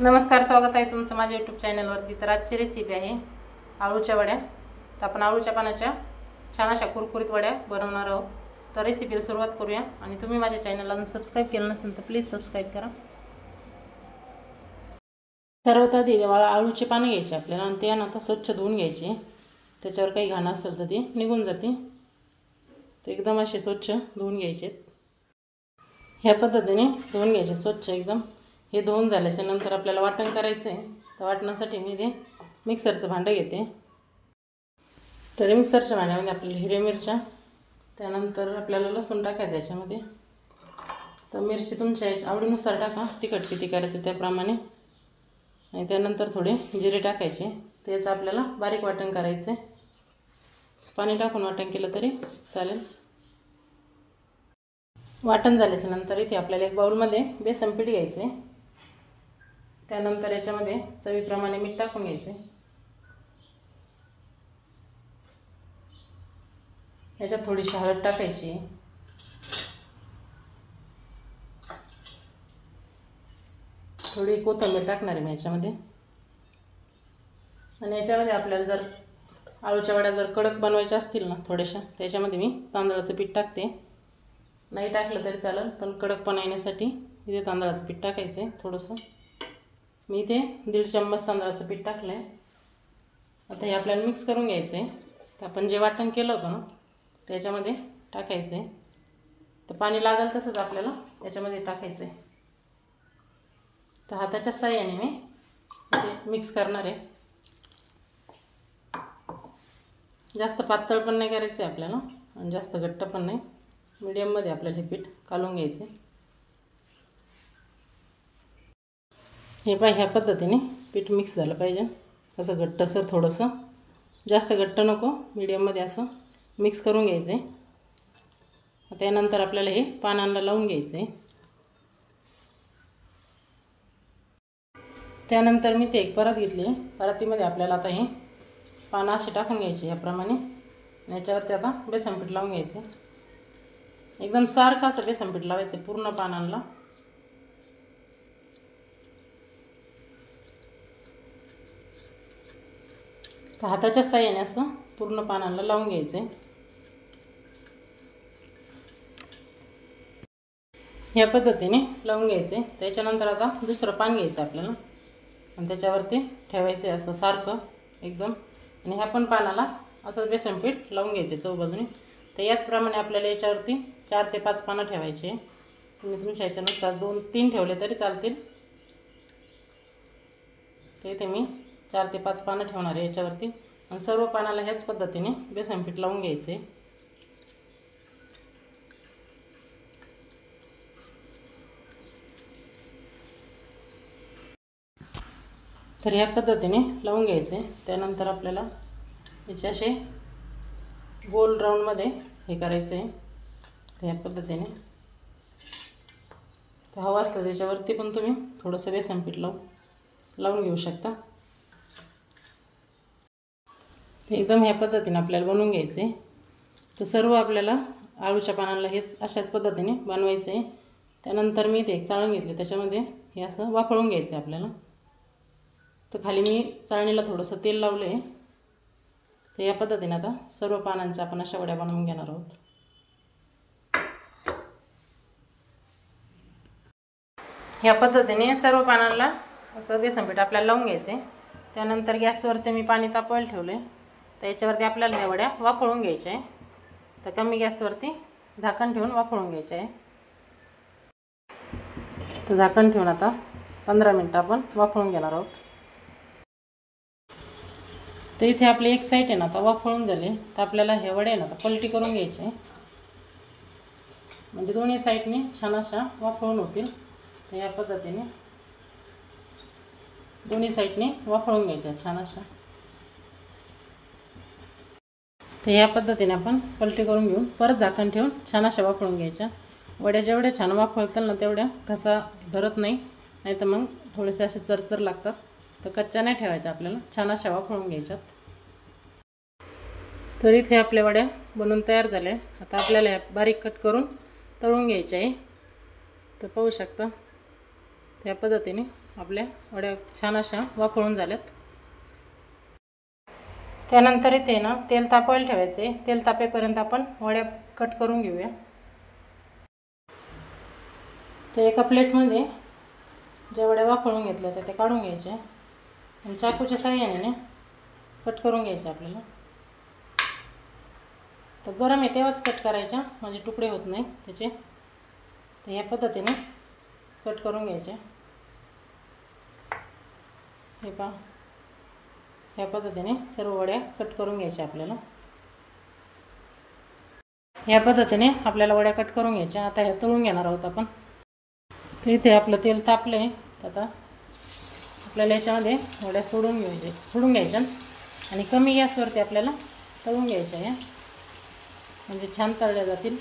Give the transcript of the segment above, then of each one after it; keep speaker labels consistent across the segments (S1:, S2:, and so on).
S1: नमस्कार, स्वागत आहे तुमचं माझ्या यूट्यूब चॅनलवरती। तर आजची रेसिपी आहे आळूच्या वड्या। तर आपण आळूच्या पानाच्या छान अशा कुरकुरीत वड्या बनवणार आहोत। तर रेसिपीला सुरुवात करूया। आणि तुम्ही माझ्या चॅनलला अजून सबस्क्राइब केलं नसेल तर प्लीज सबस्क्राइब करा। सर्वात आधी आळूचे पाने घ्यायचे आपल्याला आणि ते आता स्वच्छ धुवून घ्यायचे। त्याच्यावर काही घाण असेल तर ते निघून जाते। तर एकदम असे स्वच्छ धुवून घ्यायचे। ह्या पद्धतीने धुवून घ्यायचे स्वच्छ एकदम। हे धुवून झाल्याच्या नंतर आपल्याला वाटण करायचं आहे। तर वाटणासाठी मी ते मिक्सरचं भांडं घेते। तर मिक्सरच्या भांड्यामध्ये आपल्याला हिरव्या मिरच्या, त्यानंतर आपल्याला लसूण टाकायचं याच्यामध्ये। तर मिरची तुमच्या आवडीनुसार टाका, तिखट किती करायचं त्याप्रमाणे। आणि त्यानंतर थोडे जिरे टाकायचे। त्याचं आपल्याला बारीक वाटण करायचं आहे। पाणी टाकून वाटण केलं तरी चालेल। वाटण झाल्याच्या नंतर इथे आपल्याला एक बाउलमध्ये बेसन पीठ घ्यायचं आहे। त्यानंतर याच्यामध्ये चवीप्रमाणे मीठ टाकून घ्यायचे। याच्यात थोडीशी हळद टाकायची, थोडी कोथिंबीर टाकणार आहे मी याच्यामध्ये। आणि याच्यामध्ये आपल्याला जर आळूच्या वड्या जर कडक बनवायच्या असतील ना थोड्याशा, त्याच्यामध्ये मी तांदळाचं पीठ टाकते। नाही टाकलं तरी चालेल, पण कडकपणा येण्यासाठी इथे तांदळाचं पीठ टाकायचं आहे थोडंसं। मी इथे 1.5 चम्मच तांदळाचं पीठ टाकलं आहे। आता हे आपल्याला मिक्स करून घ्यायचं आहे। तर आपण जे वाटण केलं होतं ना त्याच्यामध्ये टाकायचं आहे। तर पाणी लागेल तसंच आपल्याला याच्यामध्ये टाकायचं आहे। तर हाताच्या साहाय्याने मी इथे मिक्स करणार आहे। जास्त पातळ पण नाही करायचं आहे आपल्याला आणि जास्त घट्ट पण नाही, मीडियममध्ये आपल्याला हे पीठ कालवून घ्यायचं आहे। हे पाय ह्या पद्धतीने पीठ मिक्स झालं पाहिजे। असं घट्टसर, थोडंसं जास्त घट्ट नको, मीडियममध्ये असं मिक्स करून घ्यायचं आहे। त्यानंतर आपल्याला हे पानांना लावून घ्यायचं आहे। त्यानंतर मी ते एक परत घेतली आहे। परातीमध्ये आपल्याला आता हे पानं असे टाकून घ्यायचे याप्रमाणे। याच्यावरती आता बेसन पीठ लावून घ्यायचं। एकदम सारखं असं बेसन पीठ लावायचं पूर्ण पानांना। तर हाताच्या साहाय्याने असं पूर्ण पानांना लावून घ्यायचं आहे। ह्या पद्धतीने लावून घ्यायचे। त्याच्यानंतर आता दुसरं पान घ्यायचं आपल्याला आणि त्याच्यावरती ठेवायचं असं सारखं एकदम। आणि ह्या पण पानाला असं बेसन पीठ लावून घ्यायचे चौबाजूने। तर याचप्रमाणे आपल्याला याच्यावरती 4 ते 5 पानं ठेवायचे। तुम्ही तुमच्या ह्याच्यानुसार 2-3 ठेवले तरी चालतील। तर इथे मी 4 ते 5 पानं ठेवणार आहे याच्यावरती। आणि सर्व पानाला ह्याच पद्धतीने बेसन पीठ लावून घ्यायचे। तर ह्या पद्धतीने लावून घ्यायचे। त्यानंतर आपल्याला याचे असे गोल राऊंडमध्ये हे करायचं आहे। तर ह्या पद्धतीने तर हवं असलं त्याच्यावरती पण तुम्ही थोडंसं बेसन पीठ लावून घेऊ शकता। तर एकदम ह्या पद्धतीने आपल्याला बनवून घ्यायचं आहे। तर सर्व आपल्याला आळूच्या पानांना हेच अशाच पद्धतीने बनवायचं आहे। त्यानंतर मी ते एक चाळण घेतले, त्याच्यामध्ये हे असं वाफळून घ्यायचं आहे आपल्याला। तर खाली मी चाळणीला थोडंसं तेल लावलं आहे। तर या पद्धतीने आता सर्व पानांच्या आपण अशा वड्या बनवून घेणार आहोत। ह्या पद्धतीने सर्व पानांना असं बेसन पीठ आपल्याला लावून घ्यायचं आहे। त्यानंतर गॅसवरती मी पाणी तापवायला ठेवलं आहे। तर याच्यावरती आपल्याला ह्या वड्या वाफळून घ्यायच्या आहे। तर कमी गॅसवरती झाकण ठेवून वाफळून घ्यायचे आहे। तर झाकण ठेवून आता 15 मिनिटं आपण वाफळून घेणार आहोत। तर इथे आपली एक साईड आहे ना आता वाफळून झाली। तर आपल्याला हे वडे ना आता पलटी करून घ्यायचे, म्हणजे दोन्ही साईडने छान अशा वाफळून होतील। तर या पद्धतीने दोन्ही साईडने वाफळून घ्यायच्या छान अशा। तर या पद्धतीने आपण पलटी करून घेऊन परत झाकण ठेवून छान अशा वाफळून घ्यायच्या। वड्या जेवढ्या छान वाफळतील ना तेवढ्या घसा धरत नाही, नाही तर मग थोडेसे असे चरचर लागतात। तर कच्च्या नाही ठेवायच्या, आपल्याला छान अशा वाफळून घ्यायच्यात। तर इथे आपल्या वड्या बनवून तयार झाल्या। आता आपल्याला बारीक कट करून तळून घ्यायचे आहे। तर पाहू शकता त्या पद्धतीने आपल्या वड्या छान अशा वाफळून झाल्यात। त्यानंतर इथे ना तेल तापायला ठेवायचे। तेल तापेपर्यंत आपण वड्या कट करून घेऊया। ते एका प्लेटमध्ये ज्या वड्या वाफळून घेतल्या त्या काढून घ्यायच्या आणि चाकूच्या साहाय्याने कट करून घ्यायचे आपल्याला। तर गरम आहे तेव्हाच कट करायच्या म्हणजे तुकडे होत नाही त्याचे। तर या पद्धतीने कट करून घ्यायचे। हे पहा, या पद्धतीने सर्व वड्या कट करून घ्यायच्या आपल्याला। या पद्धतीने आपल्याला वड्या कट करून घ्यायच्या। आता हे तळून घेणार आहोत आपण। तर इथे आपलं तेल तापलं आहे। आता आपल्याला याच्यामध्ये वड्या सोडून घ्यायच्या आणि कमी गॅसवरती आपल्याला तळून घ्यायच्या या, म्हणजे छान तळल्या जातील।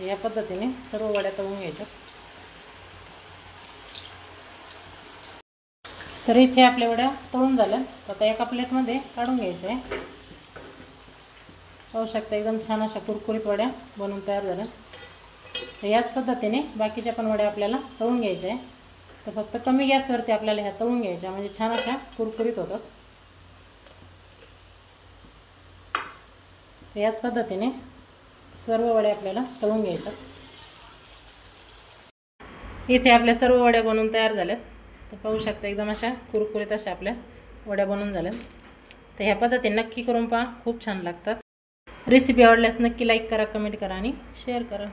S1: या पद्धतीने सर्व वड्या तळून घ्यायच्या। तर इथे आपल्या वड्या तळून झाल्या। आता एका प्लेटमध्ये काढून घ्यायच्या आहे। पाहू शकता एकदम छान अशा कुरकुरीत वड्या बनवून तयार झाल्या। तर याच पद्धतीने बाकीच्या पण वड्या आपल्याला तळून घ्यायच्या आहे। तर फक्त कमी गॅसवरती आपल्याला ह्या तळून घ्यायच्या म्हणजे छान अशा कुरकुरीत होतात। तर याच पद्धतीने सर्व वड्या आपल्याला तळून घ्यायच्या। इथे आपल्या सर्व वड्या बनवून तयार झाल्यात। तर पाहू शकता एकदम अशा कुरकुरीत अशा आपल्या वड्या बनवून झाल्यात। तर ह्या पद्धतीने नक्की करून पहा, खूप छान लागतात। रेसिपी आवडल्यास नक्की लाईक करा, कमेंट करा आणि शेअर करा।